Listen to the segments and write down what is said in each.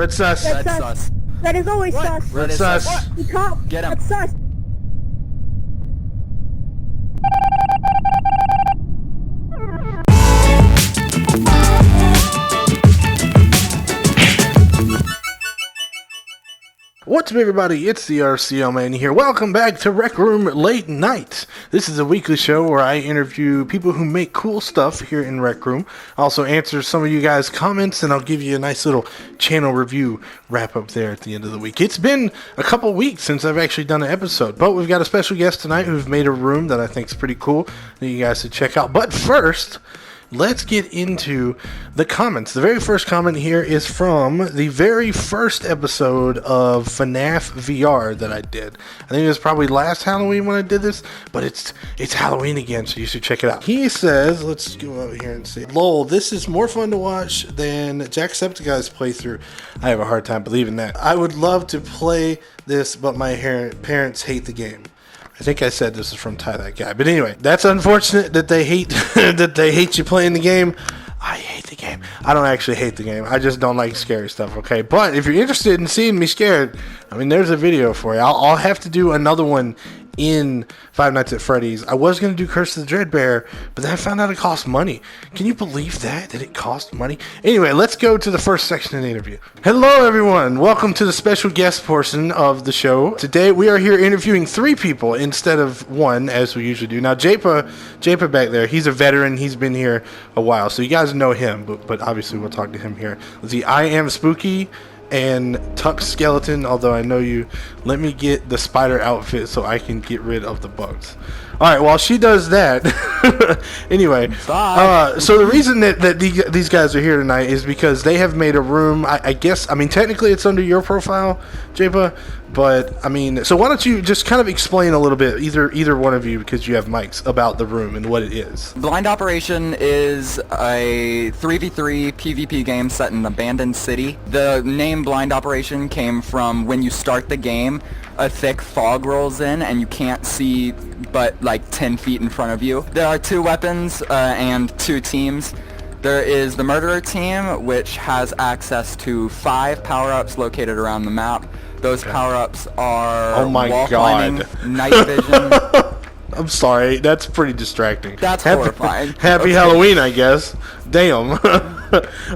Red sus. Red sus. Red is always sus. Red sus. You can't. Get him. That's sus. What's up, everybody? It's theRCLman here. Welcome back to Rec Room Late Night. This is a weekly show where I interview people who make cool stuff here in Rec Room. I also answer some of you guys' comments, and I'll give you a nice little channel review wrap up there at the end of the week. It's been a couple weeks since I've actually done an episode, but we've got a special guest tonight who's made a room that I think is pretty cool that you guys should check out. But first, let's get into the comments. The very first comment here is from the very first episode of FNAF VR that I did. I think it was probably last Halloween when I did this, but it's Halloween again, so you should check it out. He says, let's go over here and see. Lol, this is more fun to watch than Jacksepticeye's playthrough. I have a hard time believing that. I would love to play this, but my parents hate the game. I think I said this is from Ty That Guy. But anyway, that's unfortunate that they hate that they hate you playing the game. I hate the game. I don't actually hate the game. I just don't like scary stuff, okay? But if you're interested in seeing me scared, I mean, there's a video for you. I'll have to do another one in Five Nights at Freddy's. I was going to do Curse of the Dreadbear, but then I found out it cost money. Can you believe that it cost money? Anyway, let's go to the first section of the interview. Hello, everyone. Welcome to the special guest portion of the show. Today, we are here interviewing 3 people instead of 1, as we usually do. Now, Ppl back there, he's a veteran. He's been here a while, so you guys know him, but obviously we'll talk to him here. The I Am Spooky and Tuck Skeleton, although I know you. Let me get the spider outfit so I can get rid of the bugs. Alright, while she does that, anyway, so the reason that these guys are here tonight is because they have made a room. I guess, I mean, technically it's under your profile, Ppl, but I mean, so why don't you just kind of explain a little bit, either one of you, because you have mics, about the room and what it is. Blind Operation is a 3v3 PvP game set in an abandoned city. The name Blind Operation came from when you start the game, a thick fog rolls in and you can't see but like 10 feet in front of you. There are 2 weapons and 2 teams. There is the Murderer team, which has access to 5 power-ups located around the map. Those power-ups are wall climbing, night vision. I'm sorry, that's pretty distracting. That's horrifying. Happy Halloween, I guess. Damn.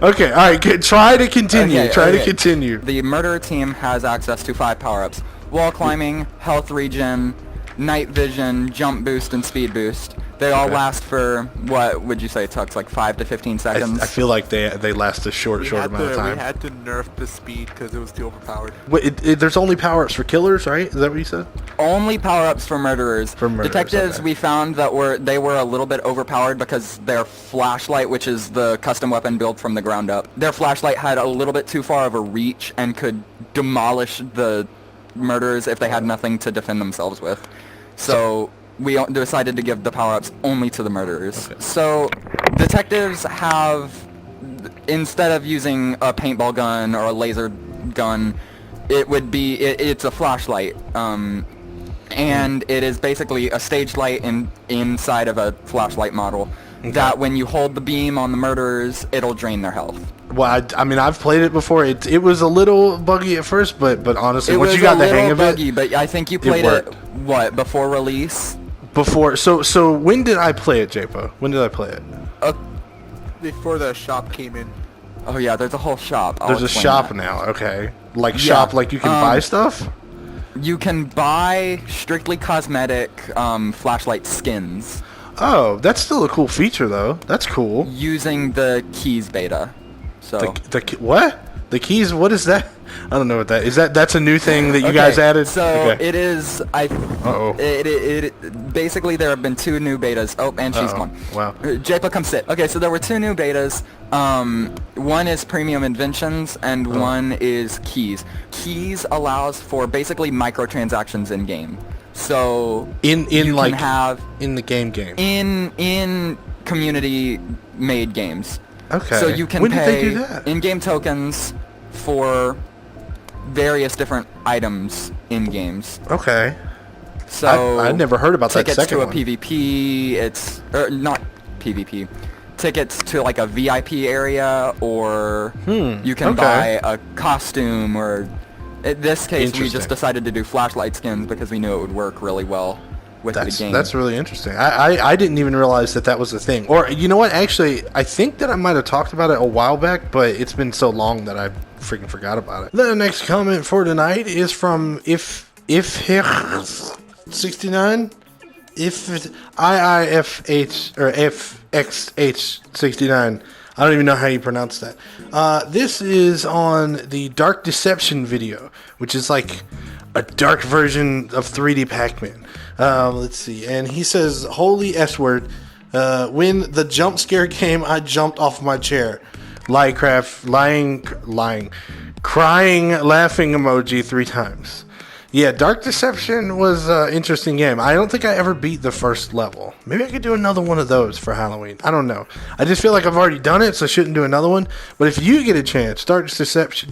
Okay, alright, try to continue. Try to continue. The Murderer team has access to 5 power-ups. Wall climbing, health regen, night vision, jump boost, and speed boost. They all last for, what would you say, Tux, like 5 to 15 seconds? I feel like they last a short amount of time. We had to nerf the speed because it was too overpowered. Wait, there's only power-ups for killers, right? Is that what you said? Only power-ups for murderers. Detectives, okay. We found that they were a little bit overpowered because their flashlight, which is the custom weapon built from the ground up, their flashlight had a little bit too far of a reach and could demolish the murderers if they had nothing to defend themselves with. So we decided to give the power-ups only to the murderers. Okay. So detectives have, instead of using a paintball gun or a laser gun, it's a flashlight. And it is basically a stage light inside of a flashlight model. Okay. That when you hold the beam on the murderers, it'll drain their health. Well, I mean, I've played it before. It was a little buggy at first, but honestly, once you got the hang of it, it was a little buggy. But I think you played it what, before release? Before. So when did I play it, Ppl? When did I play it? Before the shop came in. Oh yeah, there's a whole shop. There's a shop now. Okay, shop, like you can buy stuff. You can buy strictly cosmetic flashlight skins. Oh, that's still a cool feature, though. That's cool. Using the keys beta. So what? The keys? What is that? I don't know what that is. That's a new thing that you guys added. So it is. Basically there have been 2 new betas. Oh, and she's gone. Wow. Ppl, come sit. Okay, so there were 2 new betas. One is Premium Inventions and one is Keys. Keys allows for basically microtransactions in game. So in the game in community made games. Okay. So you can when did they pay do that? in-game tokens for various different items in games. Okay. So I never heard about that second tickets to a one. PvP. It's not PvP. tickets to like a VIP area, or you can okay. buy a costume, or in this case we Interesting. just decided to do flashlight skins because we knew it would work really well with the game. That's really interesting. I didn't even realize that was a thing. Or you know what? Actually, I think that I might have talked about it a while back, but it's been so long that I freaking forgot about it. The next comment for tonight is from if 69 if IIFH or FXH69. I don't even know how you pronounce that. This is on the Dark Deception video, which is like a dark version of 3D Pac-Man. Let's see. And he says, holy S-word. When the jump scare came, I jumped off my chair. Crying, laughing emoji 3 times. Yeah, Dark Deception was an interesting game. I don't think I ever beat the first level. Maybe I could do another one of those for Halloween. I don't know. I just feel like I've already done it, so I shouldn't do another one. But if you get a chance, Dark Deception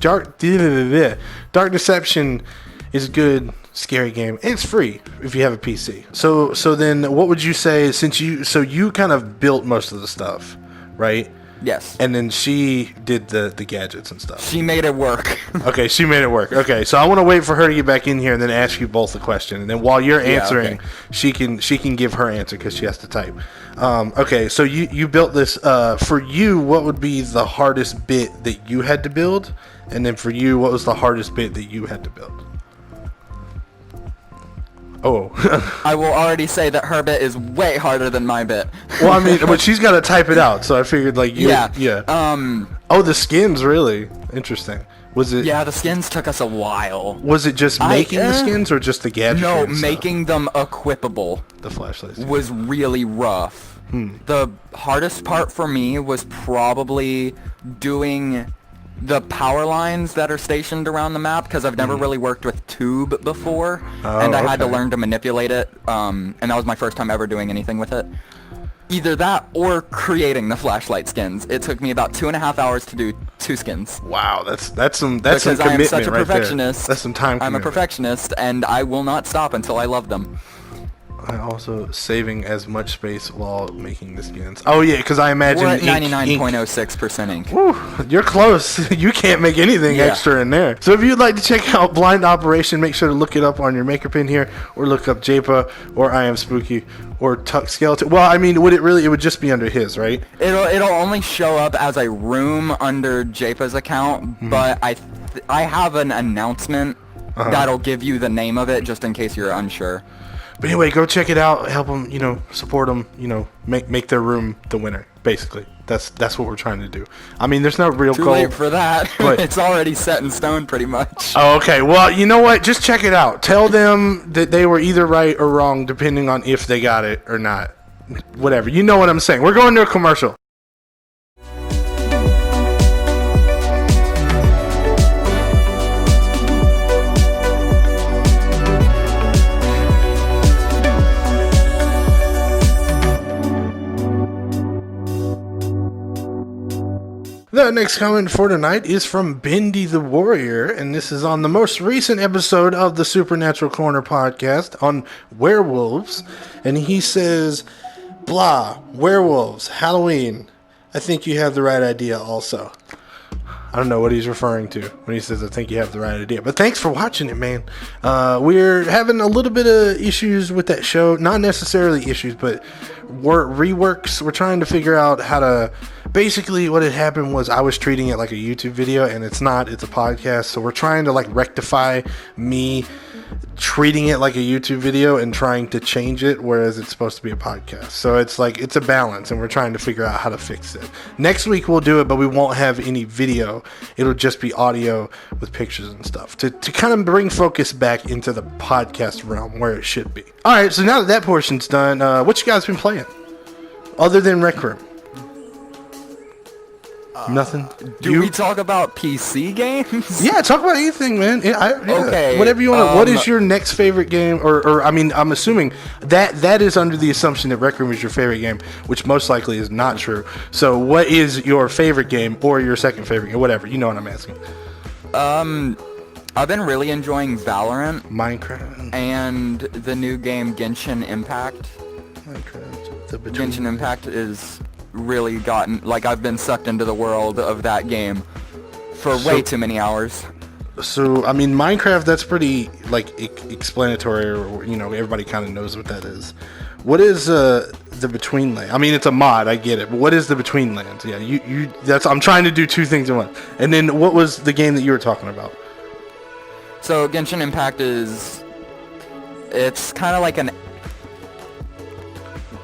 is a good, scary game. And it's free if you have a PC. So then what would you say, since you kind of built most of the stuff, right? Yes. And then she did the gadgets and stuff. She made it work. Okay, she made it work. Okay, so I want to wait for her to get back in here and then ask you both the question. And then while you're answering, she can give her answer because she has to type. Okay, so you built this. For you, what would be the hardest bit that you had to build? And then for you, what was the hardest bit that you had to build? Oh. I will already say that her bit is way harder than my bit. Well, I mean, but she's got to type it out, so I figured like you. Yeah. Oh, the skins, really interesting. Was it? Yeah, the skins took us a while. Was it just making the skins or just the gadgets? No, making them equipable. The flashlights was really rough. The hardest part for me was probably doing the power lines that are stationed around the map, because I've never really worked with tube before, and I had to learn to manipulate it, and that was my first time ever doing anything with it. Either that or creating the flashlight skins. It took me about 2.5 hours to do 2 skins. Wow, that's some commitment because I am such a right perfectionist. There. That's some time commitment. I'm a perfectionist, and I will not stop until I love them. I also saving as much space while making the skins. Oh yeah, because I imagine we're at 99.06% ink. Whew, you're close. You can't make anything extra in there. So if you'd like to check out Blind Operation, make sure to look it up on your maker pin here, or look up Ppl, or I Am Spooky, or Tuck Skeleton. Well, I mean, would it really? It would just be under his, right? It'll only show up as a room under Pp's account, but I have an announcement that'll give you the name of it just in case you're unsure. But anyway, go check it out. Help them, support them. Make their room the winner. Basically, that's what we're trying to do. I mean, there's no real Too goal. late for that. But it's already set in stone, pretty much. Oh, okay. Well, you know what? Just check it out. Tell them that they were either right or wrong, depending on if they got it or not. Whatever. You know what I'm saying. We're going to a commercial. The next comment for tonight is from Bendy the Warrior, and this is on the most recent episode of the Supernatural Corner podcast on werewolves. And he says, blah, werewolves, Halloween. I think you have the right idea also. I don't know what he's referring to when he says, I think you have the right idea. But thanks for watching it, man. We're having a little bit of issues with that show. Not necessarily issues, but reworks. We're trying to figure out how to... Basically, what had happened was I was treating it like a YouTube video, and it's not. It's a podcast. So we're trying to rectify me treating it like a YouTube video and trying to change it, whereas it's supposed to be a podcast. So it's a balance, and we're trying to figure out how to fix it. Next week we'll do it, but we won't have any video. It'll just be audio with pictures and stuff to kind of bring focus back into the podcast realm where it should be. All right, so now that portion's done, what you guys been playing other than Rec Room? Nothing. Do we talk about PC games? Yeah, talk about anything, man. Yeah. Okay. Whatever you want. What is your next favorite game? Or I mean, I'm assuming that is under the assumption that Rec Room is your favorite game, which most likely is not true. So, what is your favorite game or your second favorite game? Whatever. You know what I'm asking. I've been really enjoying Valorant, Minecraft, and the new game Genshin Impact. Minecraft. Genshin Impact is really gotten, like, I've been sucked into the world of that game for way too many hours. So, I mean, Minecraft, that's pretty, like, explanatory, or, you know, everybody kind of knows what that is. What is the Between Land? I mean, it's a mod, I get it, but what is the Between Lands? Yeah, I'm trying to do two things in one. And then what was the game that you were talking about? So, Genshin Impact it's kind of like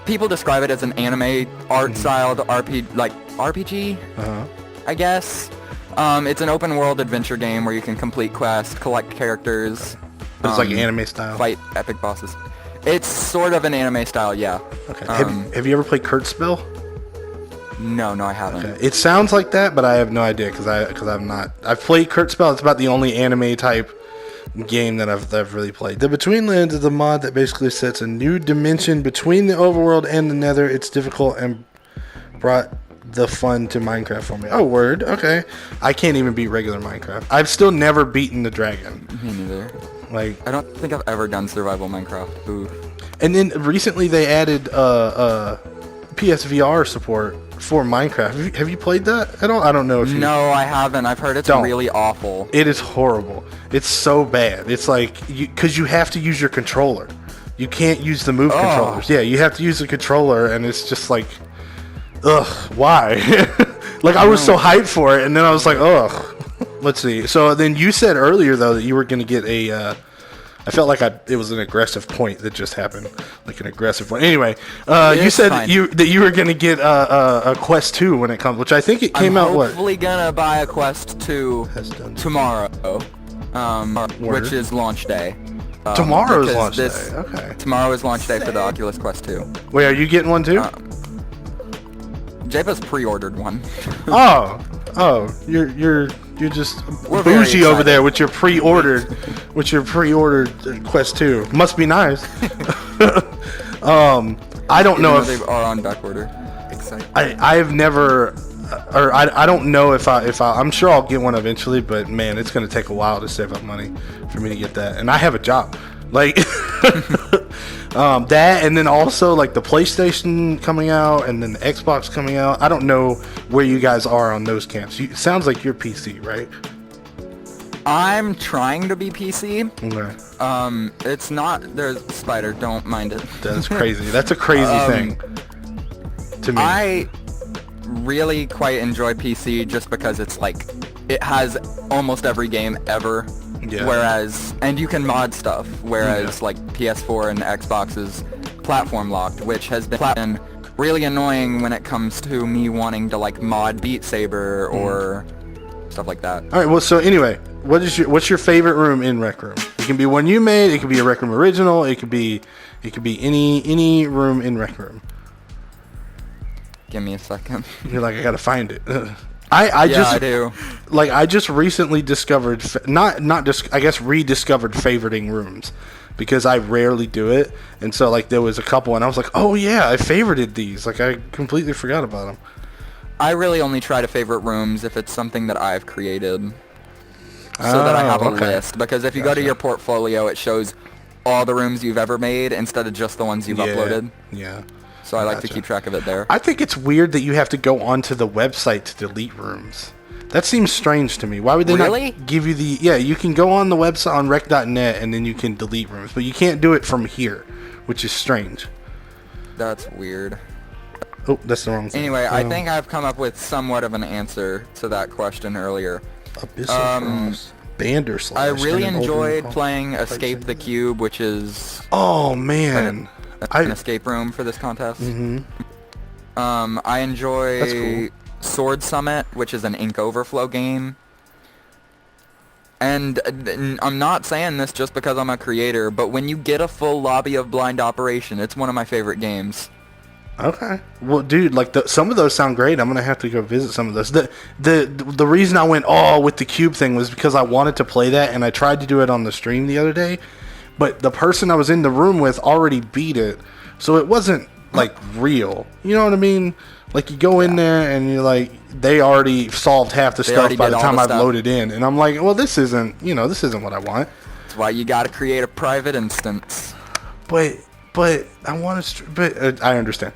people describe it as an anime art-styled RPG, I guess. It's an open-world adventure game where you can complete quests, collect characters. It's like anime style. Fight epic bosses. It's sort of an anime style, yeah. Okay. Have you ever played Curt Spell? No, I haven't. Okay. It sounds like that, but I have no idea because I'm not. I've played Curt Spell. It's about the only anime type game that I've really played. The Between Lands is a mod that basically sets a new dimension between the overworld and the Nether. It's difficult and brought the fun to Minecraft for me. Oh, word. Okay. I can't even beat regular Minecraft. I've still never beaten the dragon. Me neither. Like, I don't think I've ever done survival Minecraft. Ooh. And then recently they added PSVR support for Minecraft. Have you played that at all? I don't know if you... No, I haven't. I've heard it's really awful. It is horrible. It's so bad. It's like, because you have to use your controller. You can't use the move controllers. Yeah, you have to use the controller, and it's just like, ugh, why? Like, I was so hyped for it, and then I was like, ugh. Let's see. So then you said earlier, though, that you were going to get a... I felt like it was an aggressive point that just happened, like an aggressive point. Anyway, you said that you were going to get a Quest 2 when it comes, which I think it came out. I'm hopefully gonna buy a Quest 2 tomorrow, which is launch day. Tomorrow is launch day. Okay. Tomorrow is launch day for the Oculus Quest 2. Wait, are you getting one too? Japa's pre-ordered one. You're just bougie over there with your pre-ordered Quest 2. Must be nice. I don't know if they are on back order. Exciting. I have never, or I don't know if I'm sure I'll get one eventually, but man, it's gonna take a while to save up money for me to get that, and I have a job, like. That, and then also like the PlayStation coming out, and then the Xbox coming out. I don't know where you guys are on those camps. It sounds like you're PC, right? I'm trying to be PC. Okay. It's not. There's a spider. Don't mind it. That's crazy. That's a crazy thing to me. I really quite enjoy PC just because it's like it has almost every game ever. Yeah. Whereas, and you can mod stuff, whereas like PS4 and Xbox is platform locked, which has been really annoying when it comes to me wanting to like mod Beat Saber or stuff like that. All right, well, so anyway, what's your favorite room in Rec Room? It can be one you made, it could be a Rec Room original, it could be any room in Rec Room. Give me a second. You're like, I gotta find it. I do. Like, I just recently discovered, rediscovered favoriting rooms, because I rarely do it, and so like there was a couple, and I was like, oh yeah, I favorited these. Like, I completely forgot about them. I really only try to favorite rooms if it's something that I've created, so that I have a list. Because if you go to your portfolio, it shows all the rooms you've ever made instead of just the ones you've uploaded. Yeah. So I like to keep track of it there. I think it's weird that you have to go onto the website to delete rooms. That seems strange to me. Why would they not give you the... Yeah, you can go on the website on rec.net and then you can delete rooms, but you can't do it from here, which is strange. That's weird. Oh, that's the wrong thing. Anyway, I think I've come up with somewhat of an answer to that question earlier. Abyssal Frost. Banderslash. I really enjoyed playing Escape the Cube, which is... Oh, man. An escape room for this contest. Mm-hmm. I enjoy Sword Summit, which is an ink overflow game. And I'm not saying this just because I'm a creator, but when you get a full lobby of Blind Operation, it's one of my favorite games. Okay. Well, dude, like some of those sound great. I'm gonna have to go visit some of those. The reason I went with the cube thing was because I wanted to play that, and I tried to do it on the stream the other day, but the person I was in the room with already beat it, so it wasn't like real. You know what I mean? Like, you go in there and you're like, they already solved half the stuff by the time I've loaded in, and I'm like, well, this isn't what I want. That's why you gotta create a private instance. But but I want to. But I understand.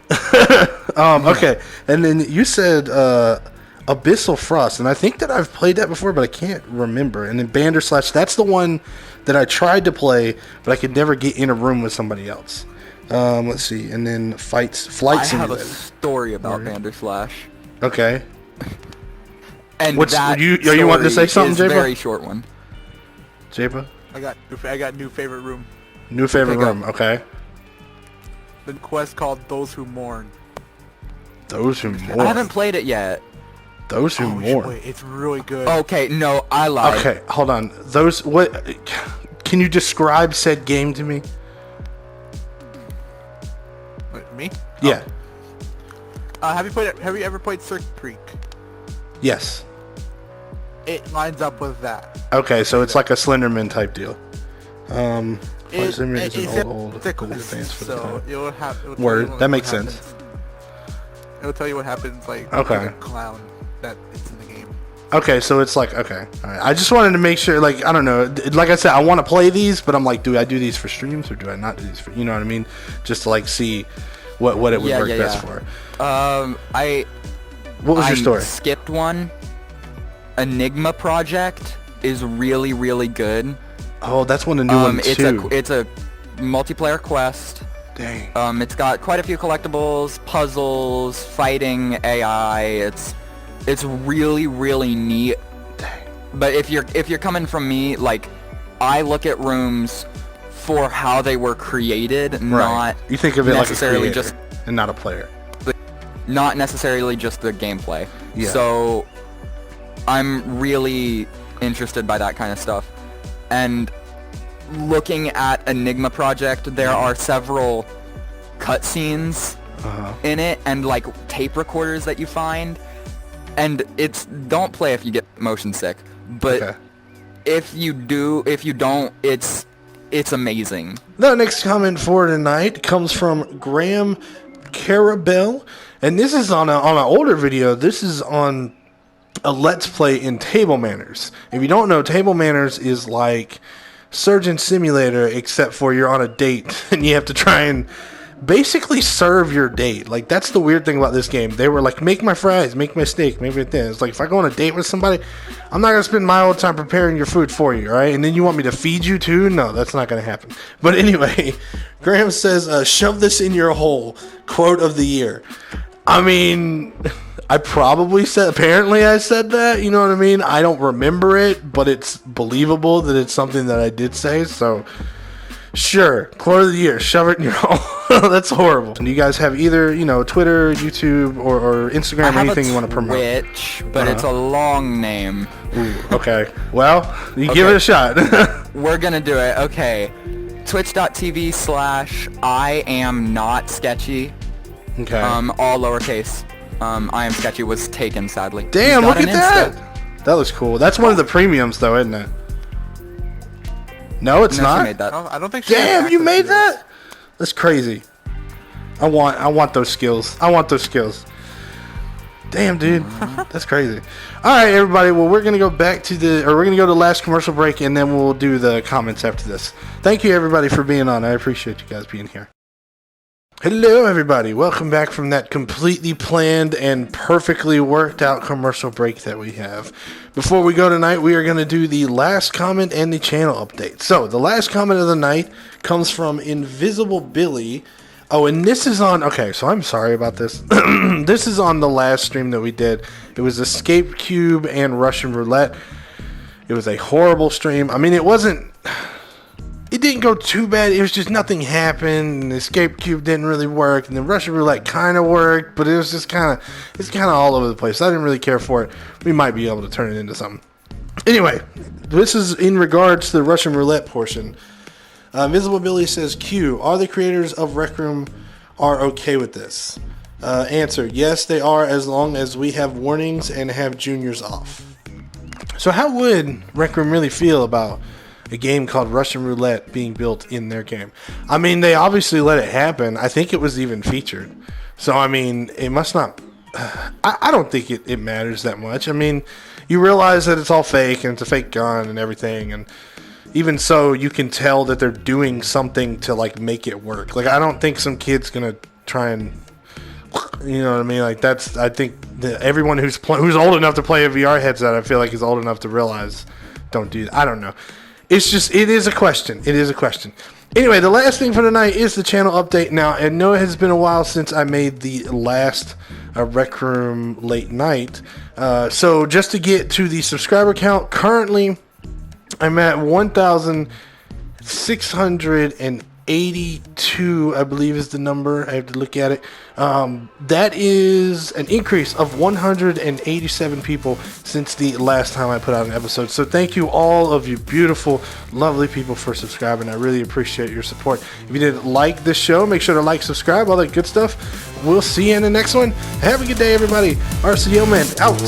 Okay, and then you said Abyssal Frost, and I think that I've played that before, but I can't remember. And then Bandersnatch, that's the one that I tried to play, but I could never get in a room with somebody else. Let's see, and then Flight Simulator. I have a story about Bandersnatch. Okay. And What's that you wanting to say something, is a Japa? very short one. Japa? I got new favorite room. New favorite Pick up. room. Okay. The quest called Those Who Mourn. Those who mourn. I haven't played it yet. Those who mourn. Wait, it's really good. Okay, no, I lied. Okay, hold on. Those what? Can you describe said game to me? Wait, me? Yeah. Have you ever played Circuit Creek? Yes. It lines up with that. Okay, so it's like a Slenderman type deal. Flight Simulator is it's an old a quest, advanced for the so time. it'll tell Word, you that makes what sense. happens. It'll tell you what happens, like, Okay. to the clown that it's in the game. Okay, so it's like, okay. All right. I just wanted to make sure, like, I don't know. Like I said, I want to play these, but I'm like, do I do these for streams or do I not do these for, you know what I mean? Just to, like, see what it would work best for. What was your story? Skipped one. Enigma Project is really, really good. Oh, that's one of the new ones, too. It's a multiplayer quest. Dang. It's got quite a few collectibles, puzzles, fighting AI. It's really, really neat. Dang. But if you're coming from me, like, I look at rooms for how they were created, not You think of it like a necessarily creator just and not a player. not necessarily just the gameplay. Yeah. So I'm really interested by that kind of stuff. And looking at Enigma Project, there are several cutscenes in it and like tape recorders that you find. And don't play if you get motion sick, but Okay. if you don't, it's amazing. The next comment for tonight comes from Graham Carabell, and this is on an older video. This is on a Let's Play in Table Manners. If you don't know, Table Manners is like Surgeon Simulator, except for you're on a date and you have to try and basically serve your date. Like, that's the weird thing about this game. They were like, make my fries, make my steak, make my thing. It's like, if I go on a date with somebody, I'm not gonna spend my whole time preparing your food for you, right? And then you want me to feed you too? No, that's not gonna happen. But anyway, Graham says, shove this in your hole. Quote of the year. I mean, I probably apparently I said that, you know what I mean? I don't remember it, but it's believable that it's something that I did say, so sure, quote of the year, shove it in your hole. That's horrible. And you guys have either, Twitter, YouTube, or Instagram, or anything you want to promote? Twitch, but it's a long name. Ooh, okay. Well, you give it a shot. We're gonna do it. Okay. Twitch.tv/I am not sketchy. Okay. All lowercase. I am sketchy was taken, sadly. Damn, He's got look at an that. Insta. That looks cool. That's one of the premiums, though, isn't it? No, it's No, not. she made that. I don't think she has Damn, you access made to that? That's crazy. I want those skills. Damn, dude. That's crazy. All right, everybody. Well, we're going to go back to we're going to go to the last commercial break, and then we'll do the comments after this. Thank you, everybody, for being on. I appreciate you guys being here. Hello, everybody. Welcome back from that completely planned and perfectly worked out commercial break that we have. Before we go tonight, we are going to do the last comment and the channel update. So, the last comment of the night comes from Invisible Billy. Oh, and this is on... Okay, so I'm sorry about this. This is on the last stream that we did. It was Escape Cube and Russian Roulette. It was a horrible stream. I mean, it wasn't... It didn't go too bad. It was just nothing happened. And the Escape Cube didn't really work. And the Russian Roulette kind of worked. But it was just it's kind of all over the place. I didn't really care for it. We might be able to turn it into something. Anyway, this is in regards to the Russian Roulette portion. Invisible Billy says, Q, are the creators of Rec Room are okay with this? Answer, yes, they are, as long as we have warnings and have juniors off. So how would Rec Room really feel about a game called Russian Roulette being built in their game? I mean, they obviously let it happen. I think it was even featured. So, I mean, it must not... I don't think it matters that much. I mean, you realize that it's all fake and it's a fake gun and everything. And, even so, you can tell that they're doing something to like make it work. Like I don't think some kid's gonna try and, you know what I mean? Like I think that everyone who's old enough to play a VR headset, I feel like is old enough to realize, don't do that. I don't know. It's just, it is a question. It is a question. Anyway, the last thing for tonight is the channel update. Now, I know it has been a while since I made the last Rec Room late night. So just to get to the subscriber count, currently I'm at 1,682, I believe is the number. I have to look at it. That is an increase of 187 people since the last time I put out an episode. So thank you all of you beautiful, lovely people for subscribing. I really appreciate your support. If you did like this show, make sure to like, subscribe, all that good stuff. We'll see you in the next one. Have a good day, everybody. RCLman out.